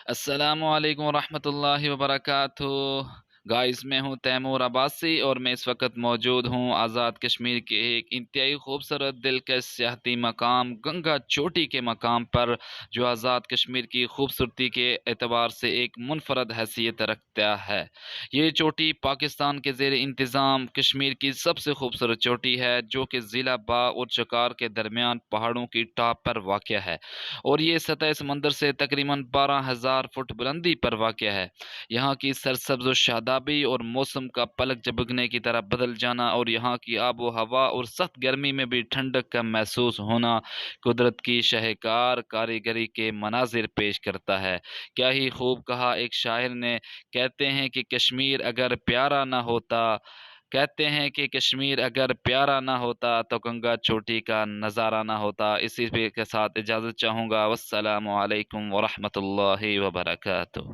अस्सलामु अलैकुम वरहमतुल्लाहि वबरकातुहू। गाइस, मैं हूं तैमूर अब्बासी और मैं इस वक्त मौजूद हूं आज़ाद कश्मीर के एक इंतहाई खूबसूरत दिलकश सियाहती मकाम गंगा चोटी के मकाम पर, जो आज़ाद कश्मीर की खूबसूरती के एतबार से एक मुनफरद हैसियत रखता है। ये चोटी पाकिस्तान के ज़ेर इंतज़ाम कश्मीर की सबसे खूबसूरत चोटी है, जो कि ज़िला बा और चकार के दरमियान पहाड़ों की टॉप पर वाक़ है और ये सतह समंदर से तकरीबन 12,000 फुट बुलंदी पर वाक़ है। यहाँ की सरसब्ज़ व शादाबी और मौसम का पलक झपकने की तरह बदल जाना और यहाँ की आबो हवा और सख्त गर्मी में भी ठंडक का महसूस होना कुदरत की शाहकार कारीगरी के मनाजिर पेश करता है। क्या ही खूब कहा एक शायर ने, कहते हैं कि कश्मीर अगर प्यारा ना होता, कहते हैं कि कश्मीर अगर प्यारा ना होता तो गंगा चोटी का नज़ारा ना होता। इसी पे के साथ इजाज़त चाहूँगा। वस्सलामु अलैकुम वरहमतुल्लाहि वबरकातुहू।